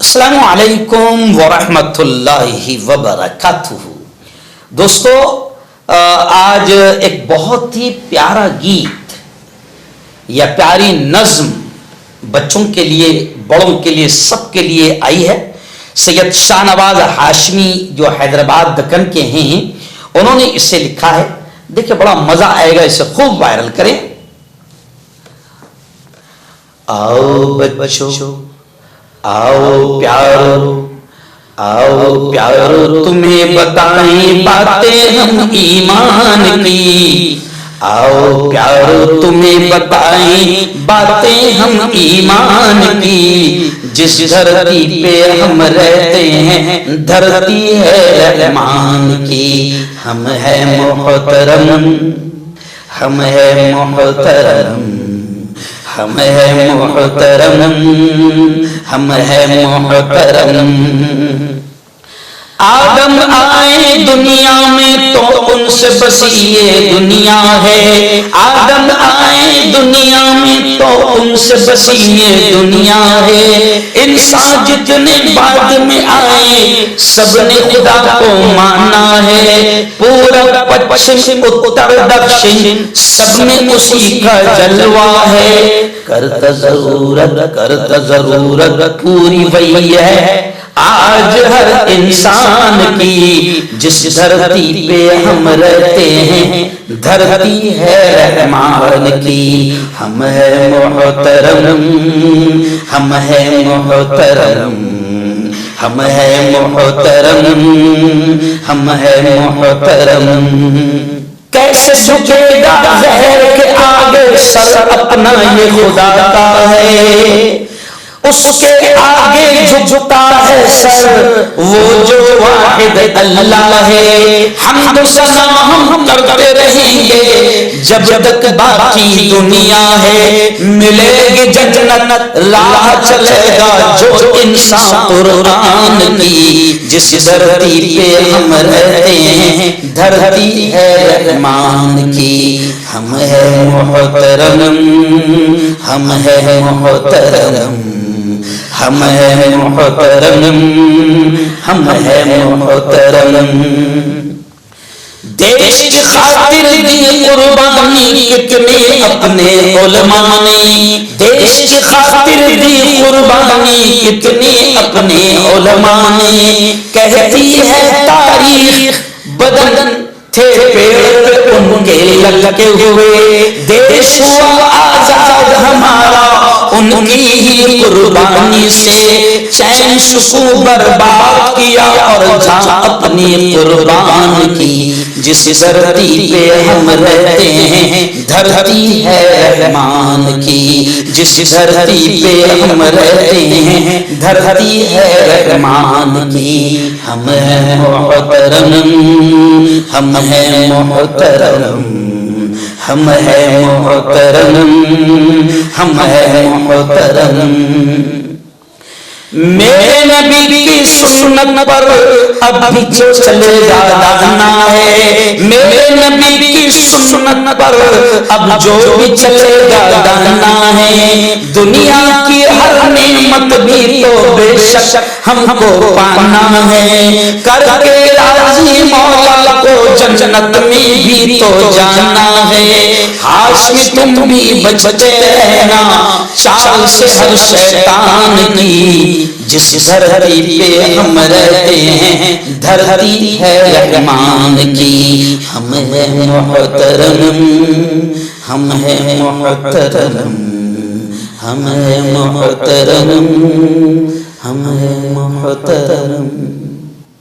السلام علیکم ورحمۃ اللہ وبرکاتہ۔ دوستو، آج ایک بہت ہی پیارا گیت یا پیاری نظم بچوں کے لیے، بڑوں کے لیے، سب کے لیے آئی ہے۔ سید شاہ نواز ہاشمی جو حیدرآباد دکن کے ہیں، انہوں نے اسے لکھا ہے۔ دیکھیں بڑا مزہ آئے گا، اسے خوب وائرل کریں۔ آؤ بچوں، آؤ پیارو، آؤ پیارو، تمہیں بتائیں باتیں ہم ایمان کی۔ آؤ پیارو، تمہیں بتائیں باتیں ہم ایمان کی۔ جس دھرتی پہ ہم رہتے ہیں دھرتی ہے رحمان کی۔ ہم ہے محترم، ہم ہے محترم، ہم ہے محترم، ہم ہے محترم۔ آدم آئے دنیا میں تو ان سے بس یہ دنیا ہے۔ آدم آئے دنیا میں تو ان سے بس یہ دنیا ہے۔ انسان جتنے بعد میں آئے سب نے خدا کو مانا ہے۔ پورا پچھم اتر دکشن سب میں اسی کا جلوہ ہے۔ کرتا ضرورت پوری وہی ہے آج ہر انسان کی۔ جس دھرتی پہ ہم رہتے ہیں دھرتی ہے رحمان کی۔ ہم ہے محترم، ہم ہے محترم، ہم ہے محترم، ہم ہے محترم۔ کیسے جھکے گا زہر کے آگے سر اپنا یہ خدا کا ہے۔ اس کے آگے جھکتا ہے سر وہ جو واحد اللہ ہے۔ حمد و ثنا ہم کرتے رہیں گے جب تک باقی دنیا ہے۔ ملے گی جنت راہ چلے گا جو انسان قرآن کی۔ جس دھرتی پہ ہم رہتے ہیں دھرتی ہے رحمان کی۔ ہم ہے محترم، ہم ہے محترم، ہم ہے محترم، ہم ہے محترم۔ دیش کی خاطر دی قربانی کتنے اپنے علماء نے۔ دیش کی خاطر دی قربانی کتنے اپنے علماء نے۔ کہتی ہے تاریخ بدن تھے پیڑ پہ ان کے لگے ہوئے۔ دیش ہوا آزاد ہمارا ان کی ہی قربانی سے۔ چین سکون برباد کیا اور جان اپنی قربان کی۔ جس دھرتی پہ ہم رہتے ہیں دھرتی ہے رحمان کی۔ جس دھرتی پہ ہم رہتے ہیں دھرتی ہے رحمان کی۔ ہم ہے محترم، ہم ہے محترم، ہم ہے محترم، ہم ہے محترم۔ میرے نبی کی سنت پر اب بھی جو چلے گا دانا ہے۔ میرے نبی کی سنت پر اب جو بھی چلے گا دانا ہے۔ دنیا کی ہر نعمت بھی تو بے شک ہم کو پانا ہے۔ کر کے راضی مولا کو جنت میں بھی تو جانا ہے۔ ہاشمی تم بھی بچتے رہنا چال سے ہر شیطان کی۔ جس دھرتی پہ ہم رہتے ہیں دھرتی ہے رحمان کی۔ ہم ہے محترم، ہم ہے محترم، ہم ہے محترم، ہم ہے محترم۔